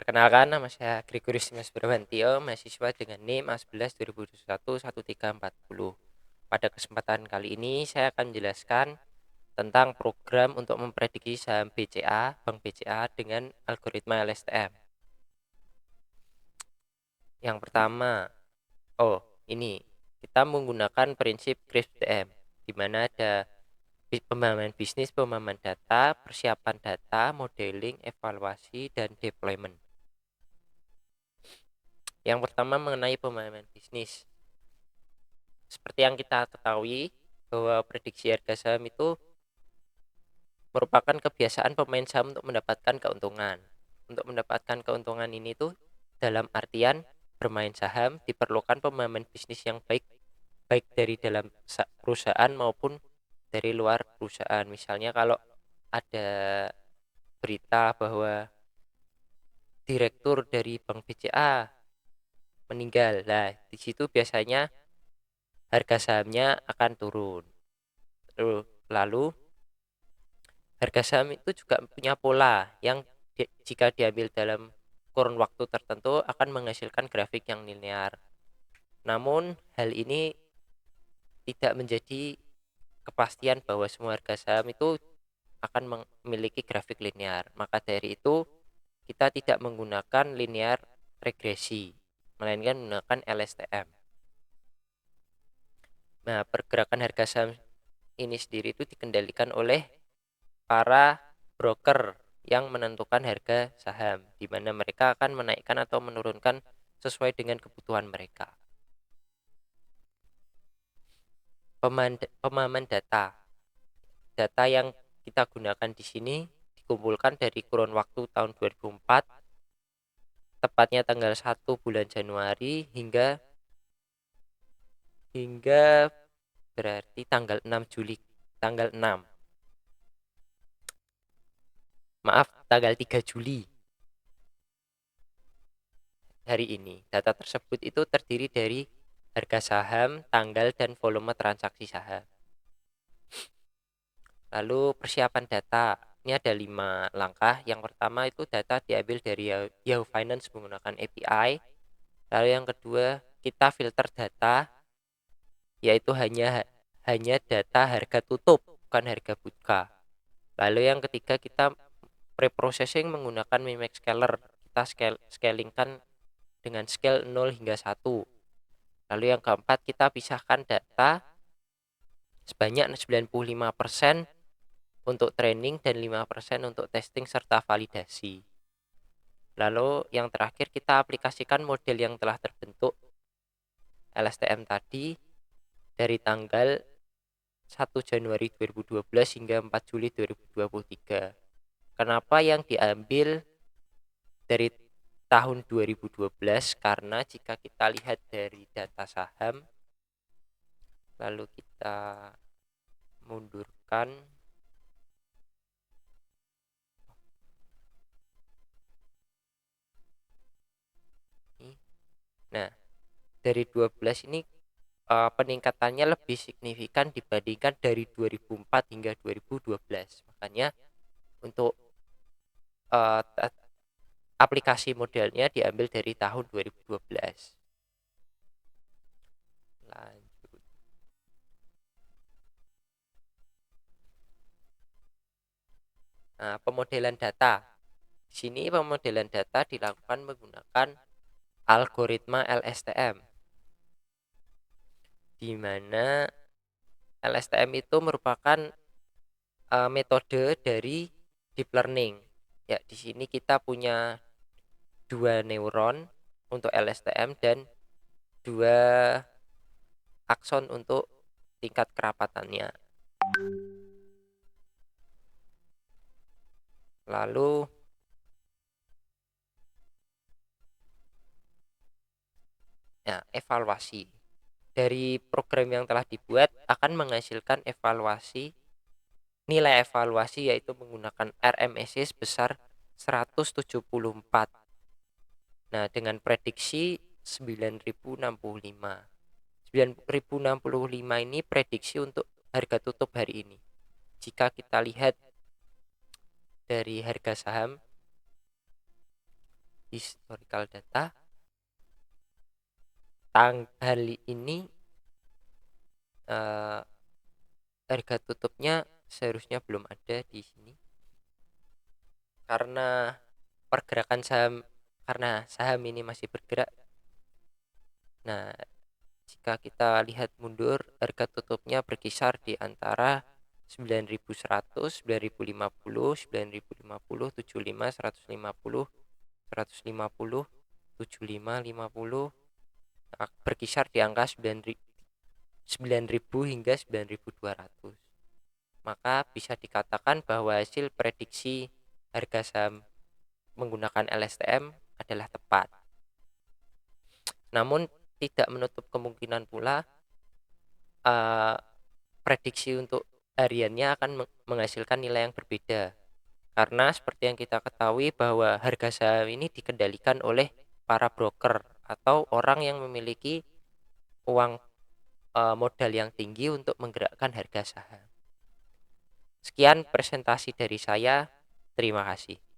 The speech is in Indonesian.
Perkenalkan, nama saya Gregorius Dimas Brawantio, mahasiswa dengan NIM A11 2021 1340. Pada kesempatan kali ini saya akan menjelaskan tentang program untuk memprediksi saham BCA, Bank BCA dengan algoritma LSTM. Yang pertama, ini kita menggunakan prinsip GRISP-DM, di mana ada pemahaman bisnis, pemahaman data, persiapan data, modeling, evaluasi, dan deployment. Yang pertama mengenai pemahaman bisnis. Seperti yang kita ketahui bahwa prediksi harga saham itu merupakan kebiasaan pemain saham untuk mendapatkan keuntungan. Untuk mendapatkan keuntungan ini tuh dalam artian bermain saham diperlukan pemahaman bisnis yang baik dari dalam perusahaan maupun dari luar perusahaan. Misalnya kalau ada berita bahwa direktur dari Bank BCA meninggal, nah di situ biasanya harga sahamnya akan turun. Lalu harga saham itu juga punya pola yang jika diambil dalam kurun waktu tertentu akan menghasilkan grafik yang linear. Namun hal ini tidak menjadi kepastian bahwa semua harga saham itu akan memiliki grafik linear. Maka dari itu kita tidak menggunakan linear regresi, melainkan menggunakan LSTM. Nah, pergerakan harga saham ini sendiri itu dikendalikan oleh para broker yang menentukan harga saham, di mana mereka akan menaikkan atau menurunkan sesuai dengan kebutuhan mereka. Pemahaman data yang kita gunakan di sini dikumpulkan dari kurun waktu tahun 2004, tepatnya tanggal 1 bulan Januari hingga berarti tanggal 6 Juli, tanggal 3 Juli hari ini. Data tersebut itu terdiri dari harga saham, tanggal, dan volume transaksi saham. Lalu persiapan data, ini ada 5 langkah. Yang pertama itu data diambil dari Yahoo Finance menggunakan API. Lalu yang kedua, kita filter data, yaitu hanya data harga tutup, bukan harga buka. Lalu yang ketiga, kita preprocessing menggunakan Mimic Scaler. Kita scalingkan dengan scale 0 hingga 1. Lalu yang keempat, kita pisahkan data sebanyak 95% untuk training dan 5% untuk testing serta validasi. Lalu yang terakhir, kita aplikasikan model yang telah terbentuk LSTM tadi dari tanggal 1 Januari 2012 hingga 4 Juli 2023. Kenapa yang diambil dari tahun 2012? Karena jika kita lihat dari data saham, lalu kita mundurkan, nah dari 12 ini peningkatannya lebih signifikan dibandingkan dari 2004 hingga 2012. Makanya untuk aplikasi modelnya diambil dari tahun 2012. Lanjut. Nah, pemodelan data. Di sini pemodelan data dilakukan menggunakan algoritma LSTM, di mana LSTM itu merupakan metode dari deep learning. Ya, di sini kita punya 2 neuron untuk LSTM dan 2 akson untuk tingkat kerapatannya. Lalu evaluasi dari program yang telah dibuat akan menghasilkan nilai evaluasi, yaitu menggunakan RMSE sebesar 174. Nah, dengan prediksi 9065. 9065 ini prediksi untuk harga tutup hari ini. Jika kita lihat dari harga saham historical data, tanggal ini eh, harga tutupnya seharusnya belum ada di sini karena pergerakan saham, karena saham ini masih bergerak. Nah, jika kita lihat mundur, harga tutupnya berkisar di antara 9.100, 9.050, 9.050, 75, 150, 150, 75, 50, berkisar di angka 9.000 hingga 9.200. Maka bisa dikatakan bahwa hasil prediksi harga saham menggunakan LSTM adalah tepat. Namun tidak menutup kemungkinan pula prediksi untuk hariannya akan menghasilkan nilai yang berbeda. Karena seperti yang kita ketahui bahwa harga saham ini dikendalikan oleh para broker atau orang yang memiliki uang modal yang tinggi untuk menggerakkan harga saham. Sekian presentasi dari saya. Terima kasih.